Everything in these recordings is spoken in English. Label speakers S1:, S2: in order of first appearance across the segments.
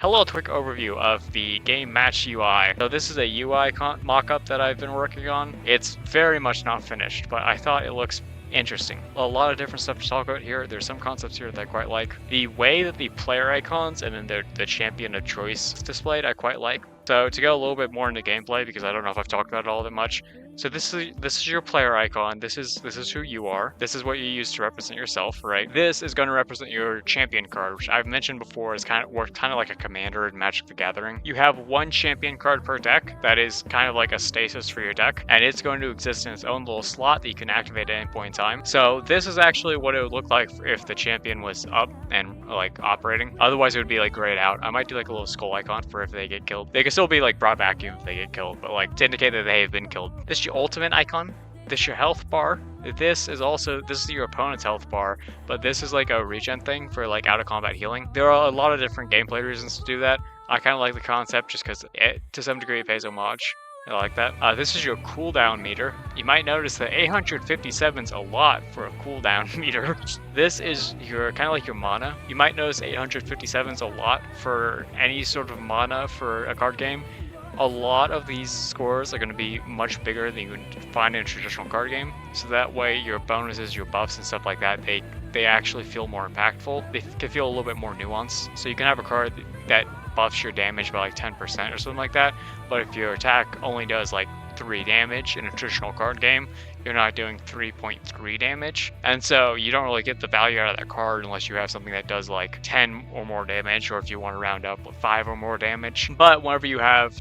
S1: Hello, quick overview of the game match UI. So this is a UI mock-up that I've been working on. It's very much not finished, but I thought it looks interesting. A lot of different stuff to talk about here. There's some concepts here that I quite like. The way that the player icons and then the champion of choice is displayed, I quite like. So to go a little bit more into gameplay, because I don't know if I've talked about it all that much. So this is your player icon. This is who you are. This is what you use to represent yourself, right? This is going to represent your champion card, which I've mentioned before is kind of like a commander in Magic the Gathering. You have one champion card per deck that is kind of like a stasis for your deck, and it's going to exist in its own little slot that you can activate at any point in time. So this is actually what it would look like if the champion was up and like operating. Otherwise it would be like grayed out. I might do like a little skull icon for if they get killed. They can still be like brought back even if they get killed, but like to indicate that they have been killed. This is your ultimate icon. This is your health bar. This is your opponent's health bar, but this is like a regen thing for like out of combat healing. There are a lot of different gameplay reasons to do that. I kind of like the concept just because it to some degree it pays homage. I like that. This is your cooldown meter. You might notice that 857's a lot for a cooldown meter. This is your kind of like your mana. You might notice 857's a lot for any sort of mana for a card game. A lot of these scores are going to be much bigger than you would find in a traditional card game. So that way your bonuses, your buffs and stuff like that, they actually feel more impactful. They can feel a little bit more nuanced. So you can have a card that buffs your damage by like 10% or something like that. But if your attack only does like 3 damage in a traditional card game, you're not doing 3.3 damage. And so you don't really get the value out of that card unless you have something that does like 10 or more damage, or if you want to round up with 5 or more damage. But whenever you have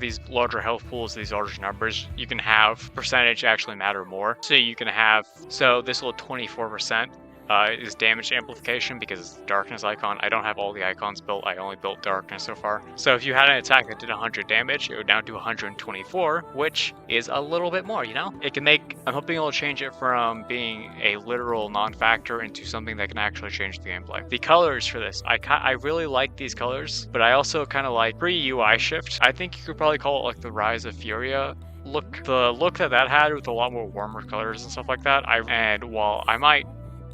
S1: these larger health pools, these larger numbers, you can have percentage actually matter more. So you can have, so this little 24% is damage amplification because it's the darkness icon. I don't have all the icons built. I only built darkness so far. So if you had an attack that did 100 damage, it would down to 124, which is a little bit more, you know? It can make, I'm hoping it'll change it from being a literal non-factor into something that can actually change the gameplay. The colors for this, I really like these colors, but I also kind of like pre-UI shift. I think you could probably call it like the Rise of Furia look. The look that had with a lot more warmer colors and stuff like that. And while I might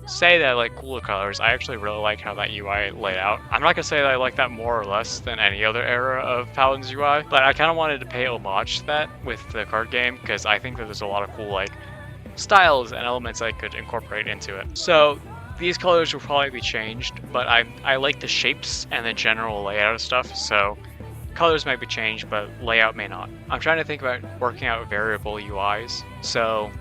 S1: say that I like cooler colors, I actually really like how that UI laid out. I'm not gonna say that I like that more or less than any other era of Paladin's UI, but I kind of wanted to pay homage to that with the card game because I think that there's a lot of cool like styles and elements I could incorporate into it. So these colors will probably be changed, but I like the shapes and the general layout of stuff, so colors might be changed, but layout may not. I'm trying to think about working out variable UIs. So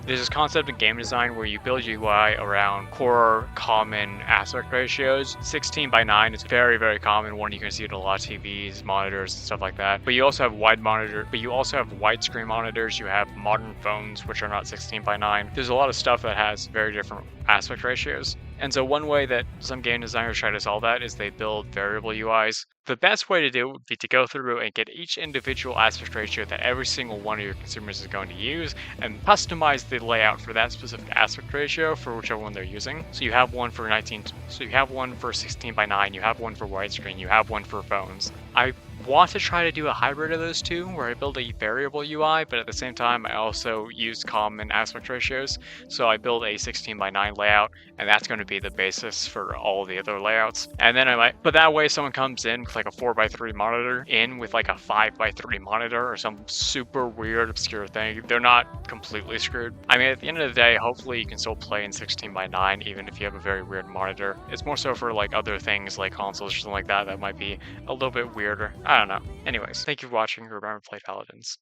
S1: there's this concept in game design where you build UI around core common aspect ratios. 16:9 is very, very common one. You can see it in a lot of TVs, monitors, and stuff like that. But you also have widescreen monitors. You have modern phones, which are not 16:9. There's a lot of stuff that has very different aspect ratios. And so one way that some game designers try to solve that is they build variable UIs. The best way to do it would be to go through and get each individual aspect ratio that every single one of your consumers is going to use and customize the layout for that specific aspect ratio for whichever one they're using. So you have one for 16:9, you have one for widescreen, you have one for phones. I want to try to do a hybrid of those two where I build a variable UI, but at the same time I also use common aspect ratios. So I build a 16:9 layout, and that's going to be the basis for all the other layouts. And then but that way someone comes in with like a 4:3 monitor with like a 5:3 monitor or some super weird obscure thing, they're not completely screwed. I mean, at the end of the day, hopefully you can still play in 16:9 even if you have a very weird monitor. It's more so for like other things like consoles or something like that might be a little bit weirder. I don't know. Anyways, thank you for watching. Remember to play Paladins.